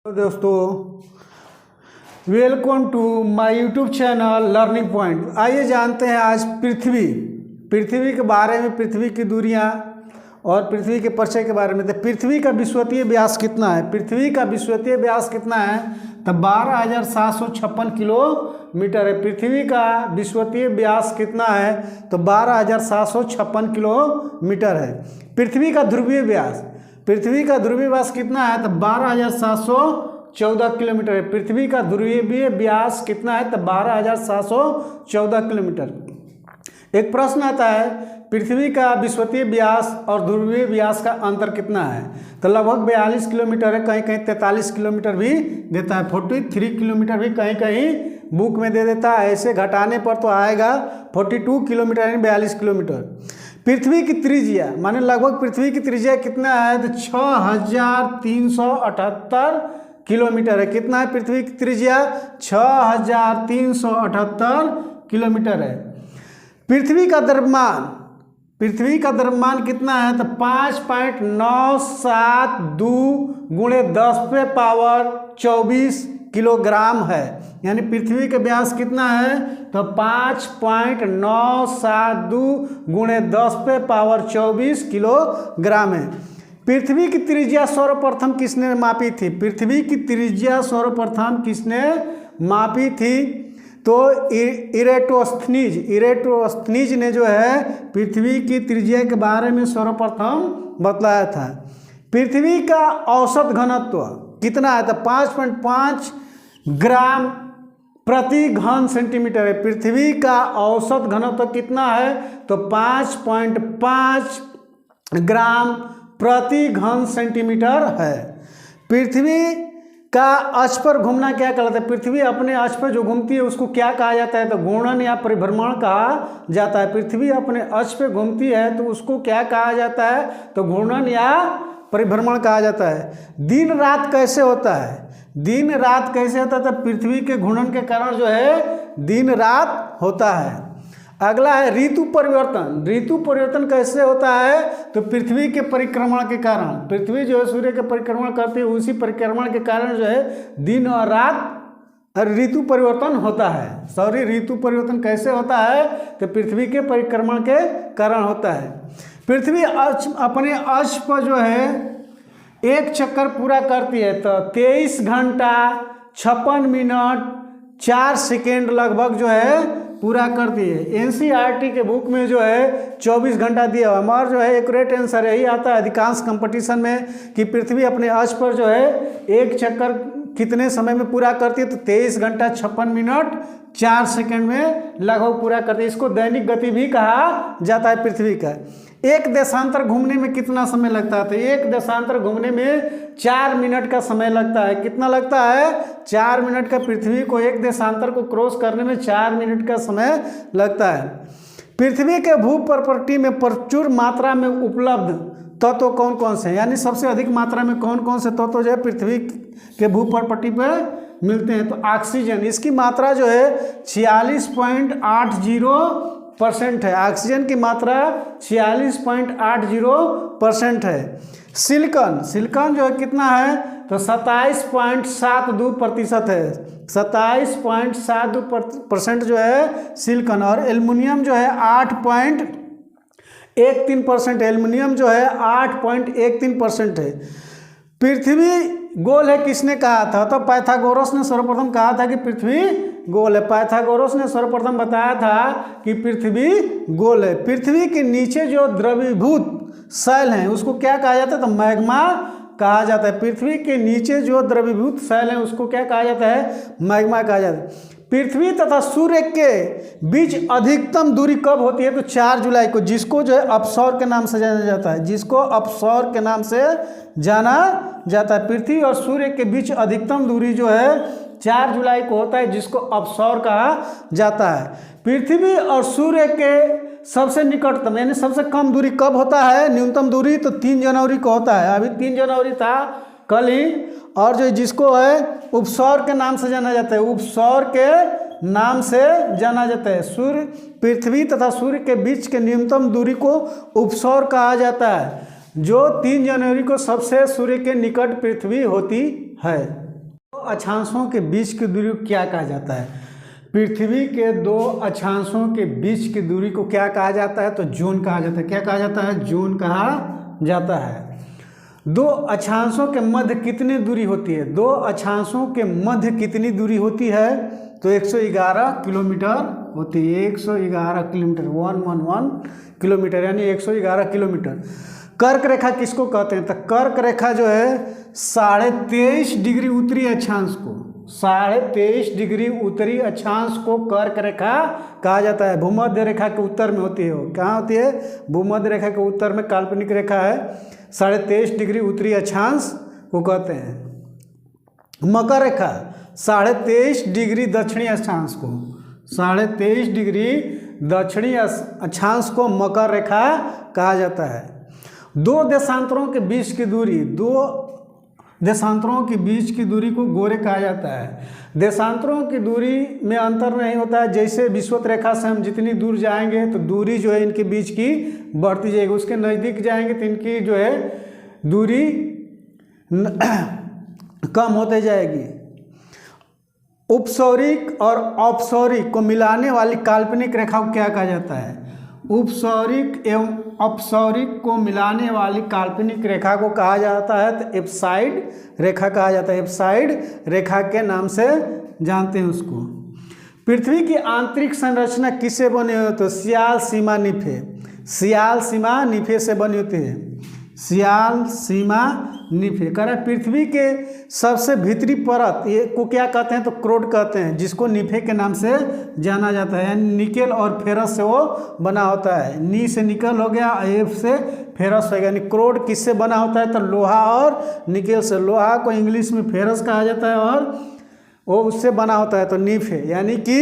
तो दोस्तों, welcome to my YouTube channel learning point. आइए जानते हैं आज पृथ्वी के बारे में, पृथ्वी की दूरियां और पृथ्वी के परिचय के बारे में। तो पृथ्वी का विश्वतीय व्यास कितना है? पृथ्वी का विश्वतीय व्यास कितना है? तो 12,756 किलोमीटर है। पृथ्वी का विश्वतीय व्यास कितना है? तो 12,756 किलोमीटर है। पृथ्वी का ध्रुवीय व्यास कितना है? तो 12,714 किलोमीटर है। पृथ्वी का ध्रुवीय व्यास कितना है? तो 12,714 किलोमीटर। एक प्रश्न आता है, पृथ्वी का विश्वतीय व्यास और ध्रुवीय व्यास का अंतर कितना है? तो लगभग 42 किलोमीटर है, कहीं कहीं 43 किलोमीटर भी देता है, 43 किलोमीटर भी कहीं कहीं बुक में दे देता है। ऐसे घटाने पर तो आएगा 42 किलोमीटर यानी 42 किलोमीटर। पृथ्वी की त्रिज्या माने लगभग पृथ्वी की त्रिज्या कितना है? तो 6,378 किलोमीटर है। कितना है पृथ्वी की त्रिज्या? 6,378 किलोमीटर है। पृथ्वी का द्रव्यमान कितना है? तो 5.972 × 10⁻²4 किलोग्राम है। यानी पृथ्वी का व्यास कितना है? तो 5.972 × 10⁻²4 किलोग्राम है। पृथ्वी की त्रिज्या सर्वप्रथम किसने मापी थी? पृथ्वी की त्रिज्या सर्वप्रथम किसने मापी थी? तो इरेटोस्थनीज ने जो है पृथ्वी की त्रिज्या के बारे में सर्वप्रथम बतलाया था। पृथ्वी का औसत घनत्व कितना है? तो 5.5 ग्राम प्रति घन सेंटीमीटर है। पृथ्वी का औसत घनत्व कितना है? तो 5.5 ग्राम प्रति घन सेंटीमीटर है। पृथ्वी का अक्ष पर घूमना क्या कहलाता है? पृथ्वी अपने अक्ष पर जो घूमती है उसको क्या कहा जाता है? तो घूर्णन या परिभ्रमण कहा जाता है। पृथ्वी अपने अक्ष पर घूमती है तो उसको क्या कहा जाता है? तो घूर्णन या परिभ्रमण कहा जाता है। दिन रात कैसे होता है? दिन रात कैसे होता है? तो पृथ्वी के घूर्णन के कारण जो है दिन रात होता है। अगला है ऋतु परिवर्तन। ऋतु परिवर्तन कैसे होता है? तो पृथ्वी के परिक्रमण के कारण। पृथ्वी जो है सूर्य के परिक्रमण करती है, उसी परिक्रमण के कारण जो है दिन और रात ऋतु परिवर्तन होता है। ऋतु परिवर्तन कैसे होता है? तो पृथ्वी के परिक्रमण के कारण होता है। पृथ्वी अपने अक्ष पर जो है एक चक्कर पूरा करती है तो 23 घंटा 56 मिनट 4 सेकेंड लगभग जो है पूरा करती है। एनसीईआरटी के बुक में जो है 24 घंटा दिया हुआ। हमारा जो है एक्यूरेट आंसर यही आता है अधिकांश कंपटीशन में कि पृथ्वी अपने अक्ष पर जो है एक चक्कर कितने समय में पूरा करती है? तो 23 घंटा 56 मिनट 4 सेकेंड में लगभग पूरा करती है। इसको दैनिक गति भी कहा जाता है पृथ्वी का। एक देशांतर घूमने में कितना समय लगता है? तो एक देशांतर घूमने में 4 मिनट का समय लगता है। कितना लगता है? 4 मिनट का। पृथ्वी को एक देशांतर को क्रॉस करने में 4 मिनट का समय लगता है। पृथ्वी के भूप्रपट्टी में प्रचुर मात्रा में उपलब्ध तत्व कौन कौन से हैं? यानी सबसे अधिक मात्रा में कौन कौन से तत्व जो है पृथ्वी के भूप्रपट्टी पर मिलते हैं? तो ऑक्सीजन, इसकी मात्रा जो है 46.80% है। ऑक्सीजन की मात्रा 46.80% है। सिलिकॉन जो है कितना है? तो 27.72% है। 27.72% जो है सिलिकॉन। और एल्युमिनियम जो है 8.13%। एल्युमिनियम जो है 8.13% है। पृथ्वी गोल है किसने कहा था? तो पाइथागोरस ने सर्वप्रथम कहा था कि पृथ्वी गोल है। पाइथागोरस ने सर्वप्रथम बताया था कि पृथ्वी गोल है। पृथ्वी के नीचे जो द्रवीभूत शैल हैं उसको क्या कहा जाता है? तो मैग्मा कहा जाता है। पृथ्वी के नीचे जो द्रवीभूत शैल हैं उसको क्या कहा जाता है? मैग्मा कहा जाता है। पृथ्वी तथा सूर्य के बीच अधिकतम दूरी कब होती है? तो 4 जुलाई को, जिसको जो है अपसौर के नाम से जाना जाता है। जिसको अपसौर के नाम से जाना जाता है। पृथ्वी और सूर्य के बीच अधिकतम दूरी जो है 4 जुलाई को होता है, जिसको अपसौर कहा जाता है। पृथ्वी और सूर्य के सबसे निकटतम यानी सबसे कम दूरी कब होता है? न्यूनतम दूरी तो 3 जनवरी को होता है। अभी 3 जनवरी था कल ही। और जो जिसको है उपसौर के नाम से जाना जाता है, उपसौर के नाम से जाना जाता है। सूर्य, पृथ्वी तथा सूर्य के बीच के न्यूनतम दूरी को उपसौर कहा जाता है। जो 3 जनवरी को सबसे सूर्य के निकट पृथ्वी होती है। अक्षांशों के बीच की दूरी को क्या कहा जाता है? पृथ्वी के दो अक्षांशों के बीच की दूरी को क्या कहा जाता है? तो जोन कहा जाता है। क्या कहा जाता है? जोन कहा जाता है। दो अक्षांशों के मध्य कितनी दूरी होती है? दो अक्षांशों के मध्य कितनी दूरी होती है? तो 111 किलोमीटर होती है। 111 किलोमीटर, 111 किलोमीटर, यानी 111 किलोमीटर। कर्क रेखा किसको कहते हैं? तो कर्क रेखा जो है 23.5 डिग्री उत्तरी अक्षांश को, 23.5 डिग्री उत्तरी अक्षांश को कर्क रेखा कहा जाता है। भूमध्य रेखा के उत्तर में होती है। वो कहाँ होती है? भूमध्य रेखा के उत्तर में काल्पनिक रेखा है। 23.5 डिग्री उत्तरी अक्षांश को कहते हैं। मकर रेखा 23.5 डिग्री दक्षिणी अक्षांश को, 23.5 डिग्री दक्षिणी अक्षांश को मकर रेखा कहा जाता है। दो देशांतरों के बीच की दूरी, दो देशांतरों के बीच की दूरी को गोरे कहा जाता है। देशांतरों की दूरी में अंतर नहीं होता है। जैसे विषुवत रेखा से हम जितनी दूर जाएंगे तो दूरी जो है इनके बीच की बढ़ती जाएगी, उसके नज़दीक जाएंगे तो इनकी जो है दूरी कम होते जाएगी। उपसौरिक और औपसौरिक को मिलाने वाली काल्पनिक रेखा को क्या कहा जाता है? उपसौरिक एवं अपसौरिक को मिलाने वाली काल्पनिक रेखा को कहा जाता है तो एप्साइड रेखा कहा जाता है। एप्साइड रेखा के नाम से जानते हैं उसको। पृथ्वी की आंतरिक संरचना किससे बनी होती है? तो सियाल, सीमा, निफे, सियाल, सीमा, निफे से बनी होती है। सियाल, सीमा, निफे। कह रहा है पृथ्वी के सबसे भीतरी परत ये को क्या कहते हैं? तो क्रोड कहते हैं, जिसको निफे के नाम से जाना जाता है। यानी निकेल और फेरस से वो बना होता है। नी से निकल हो गया, एफ से फेरस हो गया। यानी क्रोड किससे बना होता है? तो लोहा और निकेल से। लोहा को इंग्लिश में फेरस कहा जाता है और वो उससे बना होता है तो निफे, यानी कि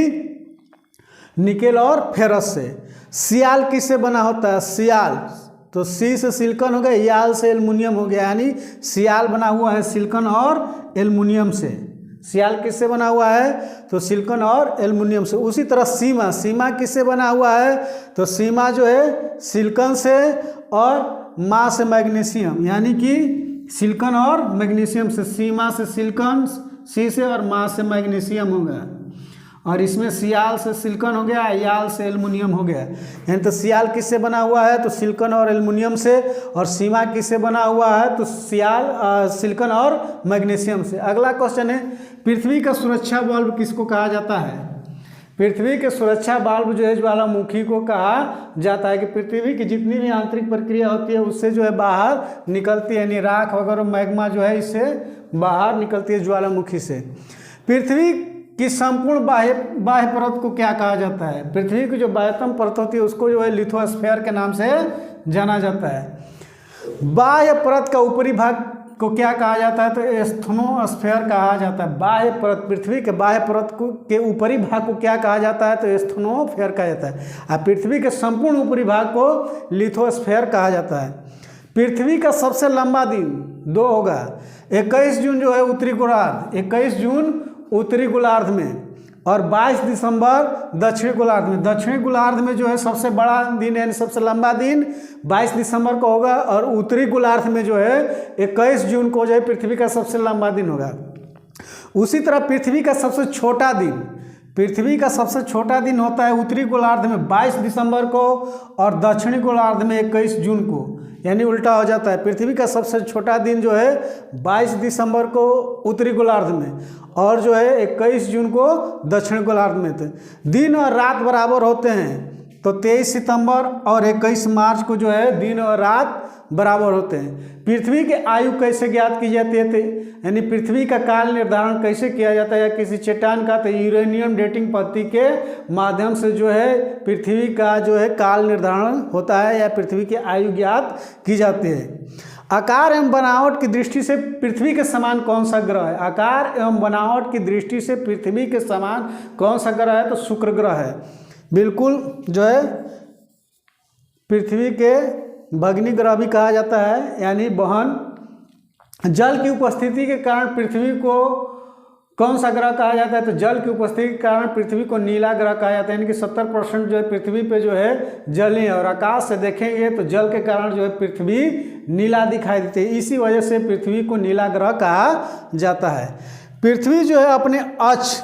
निकेल और फेरस से। सियाल किससे बना होता है? सियाल तो सी से सिलिकॉन हो गया, याल से एल्युमिनियम हो गया, यानी सियाल बना हुआ है सिलिकॉन और एल्युमिनियम से। सियाल किससे बना हुआ है? तो सिलिकॉन और एल्युमिनियम से। उसी तरह सीमा, सीमा किससे बना हुआ है? तो सीमा जो है सिलिकॉन से और मां से मैग्नीशियम, यानी कि सिलिकॉन और मैग्नीशियम से। सीमा से सिलिकॉन, सी से, और मां से मैग्नीशियम हो गया। और इसमें सियाल से सिलिकॉन हो गया, याल से एल्युमिनियम हो गया। यानी तो सियाल किससे बना हुआ है? तो सिलिकॉन और एल्युमिनियम से। और सीमा किससे बना हुआ है? तो सिलिकॉन और मैग्नीशियम से। अगला क्वेश्चन है, पृथ्वी का सुरक्षा बल्ब किसको कहा जाता है? पृथ्वी के सुरक्षा बल्ब जो है ज्वालामुखी को कहा जाता है। कि पृथ्वी की जितनी भी आंतरिक प्रक्रिया होती है उससे जो है बाहर निकलती है, यानी राख वगैरह मैग्मा जो है इससे बाहर निकलती है ज्वालामुखी से। पृथ्वी कि संपूर्ण बाह्य परत को क्या कहा जाता है? पृथ्वी की जो बाह्यतम परत होती है उसको जो है लिथोस्फीयर के नाम से जाना जाता है। बाह्य परत का ऊपरी भाग को क्या कहा जाता है? तो एस्थनोस्फीयर कहा जाता है। बाह्य परत, पृथ्वी के बाह्य परत के ऊपरी भाग को क्या कहा जाता है? तो एस्थनोस्फीयर कहा जाता है। और पृथ्वी के संपूर्ण ऊपरी भाग को लिथोस्फीयर कहा जाता है। पृथ्वी का सबसे लंबा दिन 2 होगा। 21 जून जो है उत्तरी गोलार्ध, 21 जून उत्तरी गोलार्ध में, और 22 दिसंबर दक्षिणी गोलार्ध में। दक्षिणी गोलार्ध में जो है सबसे बड़ा दिन यानी सबसे लंबा दिन 22 दिसंबर को होगा, और उत्तरी गोलार्ध में जो है 21 जून को जो है पृथ्वी का सबसे लंबा दिन होगा। उसी तरह पृथ्वी का सबसे छोटा दिन, पृथ्वी का सबसे छोटा दिन होता है उत्तरी गोलार्ध में 22 दिसंबर को, और दक्षिणी गोलार्ध में 21 जून को, यानी उल्टा हो जाता है। पृथ्वी का सबसे छोटा दिन जो है 22 दिसंबर को उत्तरी गोलार्ध में, और जो है 21 जून को दक्षिण गोलार्ध में। थे दिन और रात बराबर होते हैं, तो 23 सितंबर और 21 मार्च को जो है दिन और रात बराबर होते हैं। पृथ्वी की आयु कैसे ज्ञात की जाती है? यानी पृथ्वी का काल निर्धारण कैसे किया जाता है या किसी चट्टान का? तो यूरेनियम डेटिंग पद्धति के माध्यम से जो है पृथ्वी का जो है काल निर्धारण होता है या पृथ्वी की आयु ज्ञात की जाती है। आकार एवं बनावट की दृष्टि से पृथ्वी के समान कौन सा ग्रह है? आकार एवं बनावट की दृष्टि से पृथ्वी के समान कौन सा ग्रह है? तो शुक्र ग्रह है। बिल्कुल जो है पृथ्वी के भग्नी ग्रह भी कहा जाता है, यानी बहन। जल की उपस्थिति के कारण पृथ्वी को कौन सा ग्रह कहा जाता है? तो जल की उपस्थिति के कारण पृथ्वी को नीला ग्रह कहा जाता है। यानी कि 70% जो है पृथ्वी पे जो है जल ही है, और आकाश से देखेंगे तो जल के कारण जो है पृथ्वी नीला दिखाई देती है। इसी वजह से पृथ्वी को नीला ग्रह कहा जाता है। पृथ्वी जो है अपने अक्ष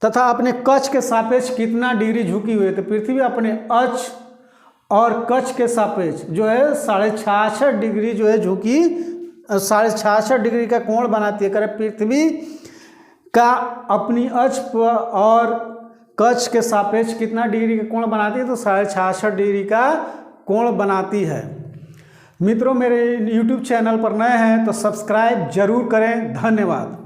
तथा अपने कक्ष के सापेक्ष कितना डिग्री झुकी हुई है? तो पृथ्वी अपने अक्ष और कक्ष के सापेक्ष जो है 66.5 डिग्री जो है झुकी, 66.5 डिग्री का कोण बनाती है। करे पृथ्वी का अपनी अक्ष और कक्ष के सापेक्ष कितना डिग्री का कोण बनाती है? तो 66.5 डिग्री का कोण बनाती है। मित्रों, मेरे YouTube चैनल पर नए हैं तो सब्सक्राइब जरूर करें। धन्यवाद।